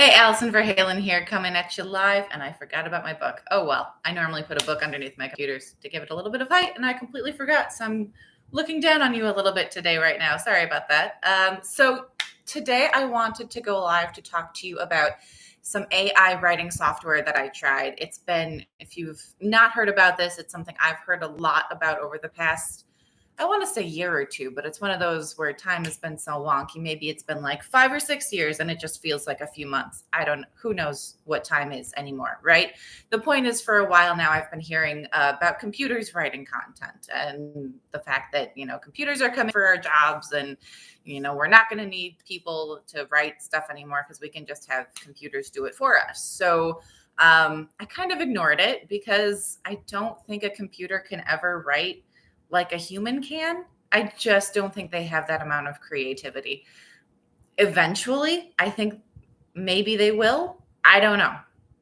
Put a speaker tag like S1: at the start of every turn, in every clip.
S1: Hey, Allison Verhalen here, coming at you live, and I forgot about my book. Oh well, I normally put a book underneath my computers to give it a little bit of height, and I completely forgot. So I'm looking down on you a little bit today, right now. Sorry about that. So today I wanted to go live to talk to you about some AI writing software that I tried. It's been, if you've not heard about this, it's something I've heard a lot about over the past, I want to say year or two, but it's one of those where time has been so wonky. Maybe it's been like 5 or 6 years and it just feels like a few months. Who knows what time is anymore, right? The point is, for a while now, I've been hearing about computers writing content and the fact that, computers are coming for our jobs and, we're not going to need people to write stuff anymore because we can just have computers do it for us. So I kind of ignored it because I don't think a computer can ever write like a human can. I just don't think they have that amount of creativity. Eventually, I think maybe they will. I don't know.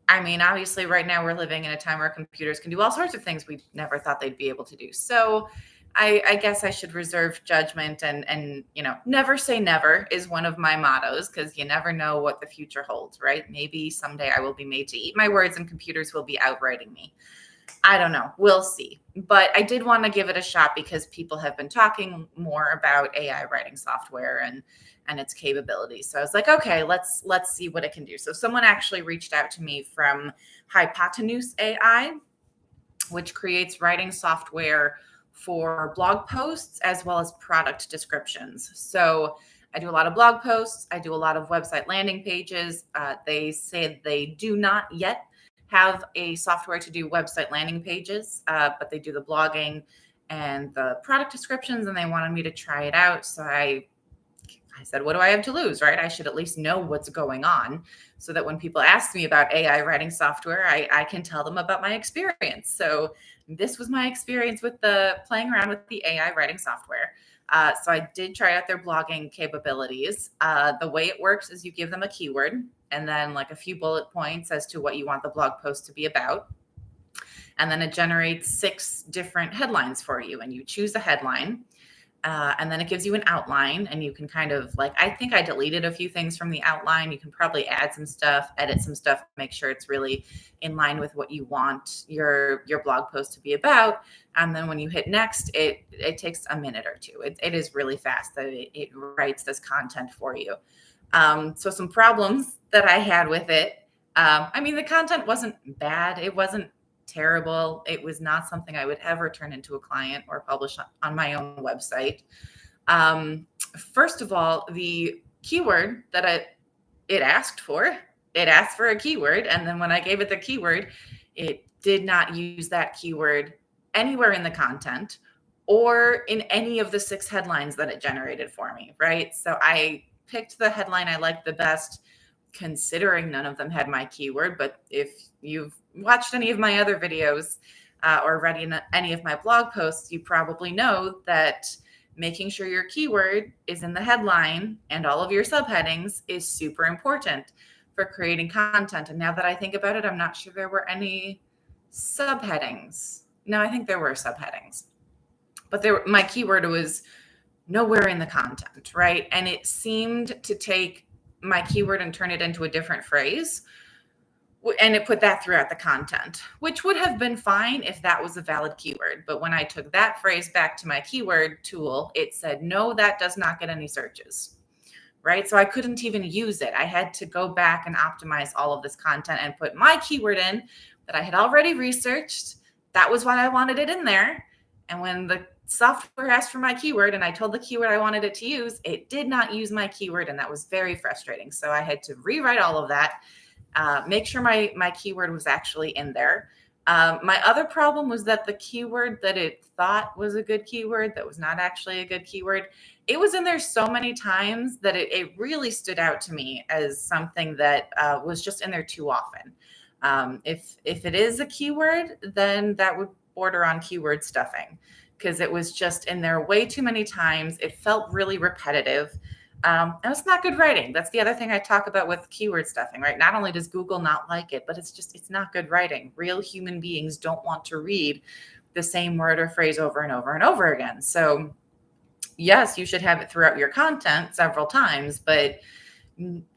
S1: I mean, obviously, right now we're living in a time where computers can do all sorts of things we never thought they'd be able to do. So I guess I should reserve judgment and never say never is one of my mottos, because you never know what the future holds, right? Maybe someday I will be made to eat my words and computers will be outwriting me. I don't know. We'll see. But I did want to give it a shot because people have been talking more about AI writing software and its capabilities. So I was like, okay, let's see what it can do. So someone actually reached out to me from Hypotenuse AI, which creates writing software for blog posts as well as product descriptions. So I do a lot of blog posts. I do a lot of website landing pages. They say they do not yet have a software to do website landing pages, but they do the blogging and the product descriptions, and they wanted me to try it out. So I said, what do I have to lose, right? I should at least know what's going on so that when people ask me about AI writing software, I can tell them about my experience. So this was my experience with the playing around with the AI writing software. So I did try out their blogging capabilities. The way it works is you give them a keyword and then like a few bullet points as to what you want the blog post to be about. And then it generates 6 different headlines for you, and you choose a headline. And then it gives you an outline, and you can kind of I think I deleted a few things from the outline. You can probably add some stuff, edit some stuff, make sure it's really in line with what you want your blog post to be about. And then when you hit next, it takes a minute or two. It is really fast that it writes this content for you. So some problems that I had with it. I mean, the content wasn't bad. It wasn't terrible. It was not something I would ever turn into a client or publish on my own website. First of all, the keyword that it asked for a keyword. And then when I gave it the keyword, it did not use that keyword anywhere in the content or in any of the 6 headlines that it generated for me, right? So I picked the headline I liked the best, considering none of them had my keyword. But if you've watched any of my other videos or read any of my blog posts, you probably know that making sure your keyword is in the headline and all of your subheadings is super important for creating content. And now that I think about it, I'm not sure there were any subheadings. No, I think there were subheadings, but my keyword was nowhere in the content, right? And it seemed to take my keyword and turn it into a different phrase. And it put that throughout the content, which would have been fine if that was a valid keyword. But when I took that phrase back to my keyword tool, it said, no, that does not get any searches, right? So I couldn't even use it. I had to go back and optimize all of this content and put my keyword in that I had already researched. That was why I wanted it in there. And when the software asked for my keyword and I told the keyword I wanted it to use, it did not use my keyword. And that was very frustrating. So I had to rewrite all of that, make sure my keyword was actually in there. My other problem was that the keyword that it thought was a good keyword that was not actually a good keyword, it was in there so many times that it really stood out to me as something that was just in there too often. If it is a keyword, then that would border on keyword stuffing, because it was just in there way too many times. It felt really repetitive. And it's not good writing. That's the other thing I talk about with keyword stuffing, right? Not only does Google not like it, but it's not good writing. Real human beings don't want to read the same word or phrase over and over and over again. So yes, you should have it throughout your content several times, but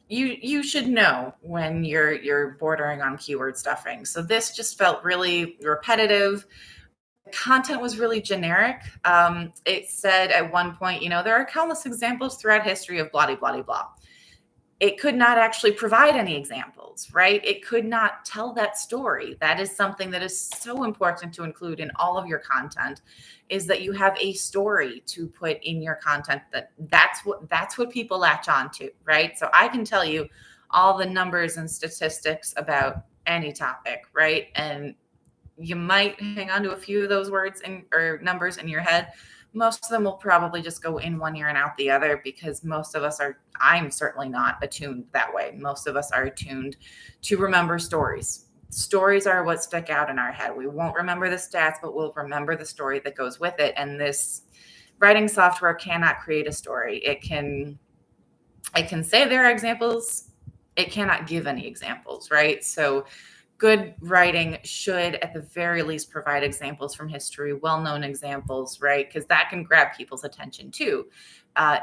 S1: you should know when you're bordering on keyword stuffing. So this just felt really repetitive. The content was really generic. It said at one point, there are countless examples throughout history of blah, blah, blah, blah. It could not actually provide any examples, right? It could not tell that story. That is something that is so important to include in all of your content, is that you have a story to put in your content. That's what people latch on to, right? So I can tell you all the numbers and statistics about any topic, right? And you might hang on to a few of those words or numbers in your head. Most of them will probably just go in one ear and out the other, because most of us are, I'm certainly not attuned that way. Most of us are attuned to remember stories. Stories are what stick out in our head. We won't remember the stats, but we'll remember the story that goes with it. And this writing software cannot create a story. It can say there are examples. It cannot give any examples, right? So good writing should at the very least provide examples from history, well-known examples, right? Because that can grab people's attention too,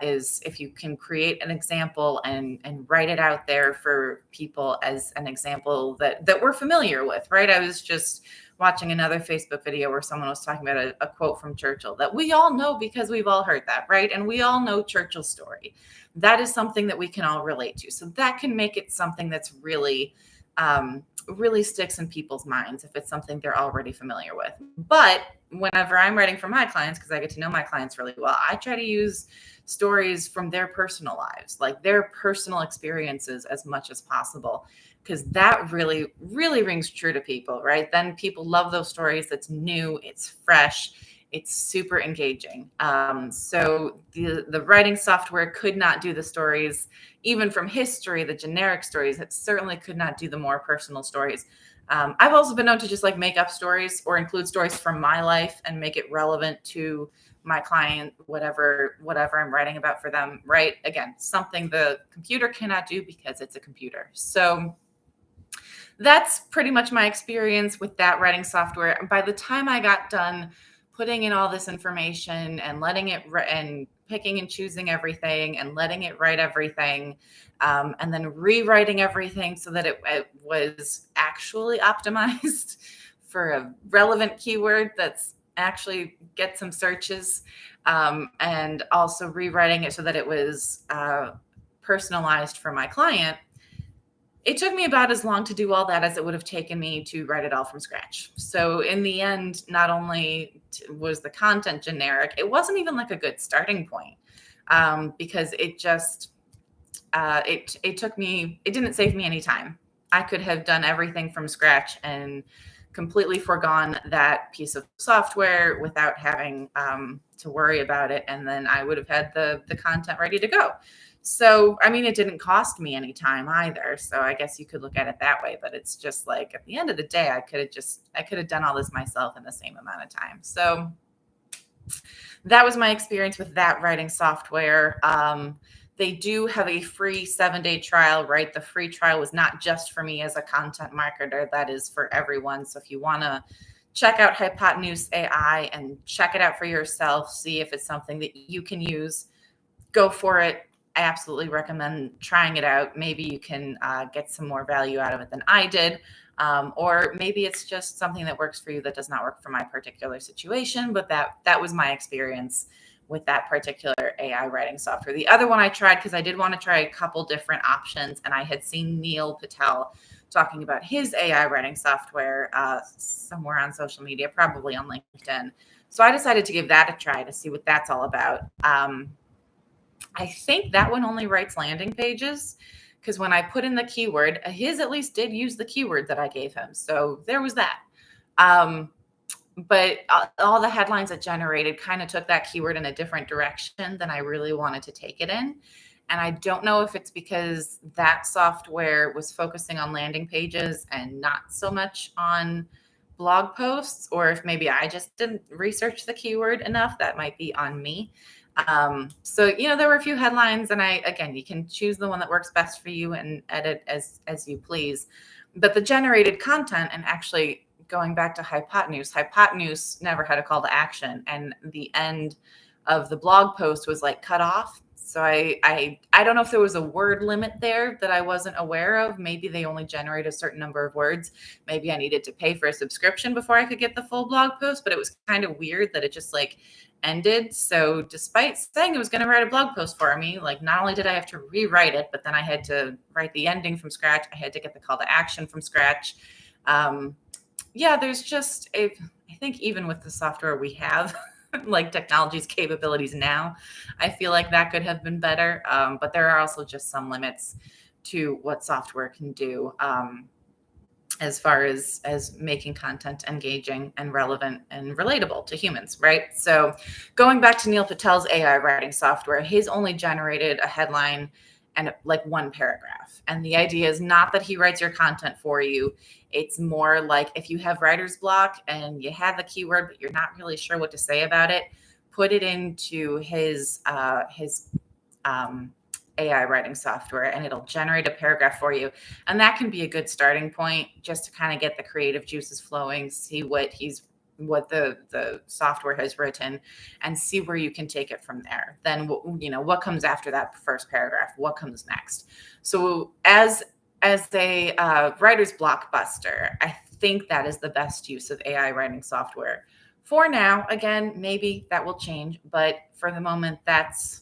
S1: is if you can create an example and write it out there for people as an example that we're familiar with, right? I was just watching another Facebook video where someone was talking about a quote from Churchill that we all know because we've all heard that, right? And we all know Churchill's story. That is something that we can all relate to. So that can make it something that's really really sticks in people's minds if it's something they're already familiar with. But whenever I'm writing for my clients, because I get to know my clients really well, I try to use stories from their personal lives, like their personal experiences, as much as possible, because that really, really rings true to people, right? Then people love those stories. It's new, it's fresh, it's super engaging. So the writing software could not do the stories, even from history, the generic stories. It certainly could not do the more personal stories. I've also been known to just like make up stories or include stories from my life and make it relevant to my client, whatever I'm writing about for them, right? Again, something the computer cannot do because it's a computer. So that's pretty much my experience with that writing software. And by the time I got done putting in all this information and letting it and picking and choosing everything and letting it write everything, and then rewriting everything so that it was actually optimized for a relevant keyword that's actually get some searches, and also rewriting it so that it was personalized for my client. It took me about as long to do all that as it would have taken me to write it all from scratch. So in the end, not only was the content generic, it wasn't even like a good starting point, because it just, it took me, it didn't save me any time. I could have done everything from scratch and completely forgone that piece of software without having to worry about it. And then I would have had the content ready to go. So, I mean, it didn't cost me any time either. So I guess you could look at it that way, but it's just like at the end of the day, I could have done all this myself in the same amount of time. So that was my experience with that writing software. They do have a free 7-day trial, right? The free trial was not just for me as a content marketer. That is for everyone. So if you want to check out Hypotenuse AI and check it out for yourself, see if it's something that you can use, go for it. I absolutely recommend trying it out. Maybe you can get some more value out of it than I did. Or maybe it's just something that works for you that does not work for my particular situation. But that was my experience with that particular AI writing software. The other one I tried, because I did want to try a couple different options, and I had seen Neil Patel talking about his AI writing software somewhere on social media, probably on LinkedIn. So I decided to give that a try to see what that's all about. I think that one only writes landing pages, because when I put in the keyword, his at least did use the keyword that I gave him. So there was that. But all the headlines it generated kind of took that keyword in a different direction than I really wanted to take it in. And I don't know if it's because that software was focusing on landing pages and not so much on blog posts, or if maybe I just didn't research the keyword enough. That might be on me. So, there were a few headlines, and again, you can choose the one that works best for you and edit as you please. But the generated content, and actually going back to Hypotenuse never had a call to action, and the end of the blog post was like cut off. So I don't know if there was a word limit there that I wasn't aware of. Maybe they only generate a certain number of words. Maybe I needed to pay for a subscription before I could get the full blog post, but it was kind of weird that it just like ended. So despite saying it was going to write a blog post for me, like not only did I have to rewrite it, but then I had to write the ending from scratch. I had to get the call to action from scratch. Yeah, there's just I think even with the software we have, like technology's capabilities now, I feel like that could have been better. But there are also just some limits to what software can do. As far as making content engaging and relevant and relatable to humans, right? So going back to Neil Patel's AI writing software, he's only generated a headline and like one paragraph. And the idea is not that he writes your content for you. It's more like if you have writer's block and you have the keyword, but you're not really sure what to say about it, put it into his AI writing software and it'll generate a paragraph for you. And that can be a good starting point just to kind of get the creative juices flowing, see what the software has written and see where you can take it from there. Then, what comes after that first paragraph? What comes next? So as a writer's blockbuster, I think that is the best use of AI writing software. For now, again, maybe that will change, but for the moment, that's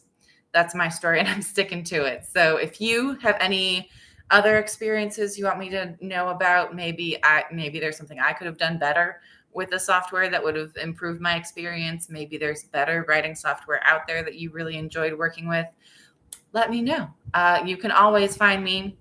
S1: my story and I'm sticking to it. So if you have any other experiences you want me to know about, maybe there's something I could have done better with the software that would have improved my experience. Maybe there's better writing software out there that you really enjoyed working with. Let me know. You can always find me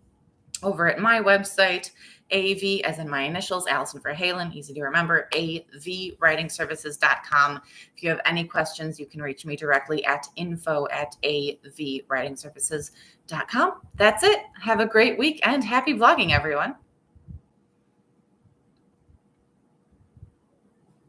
S1: over at my website, AV, as in my initials, Allison Verhalen, easy to remember, avwritingservices.com. If you have any questions, you can reach me directly at info@avwritingservices.com. That's it. Have a great week and happy blogging, everyone.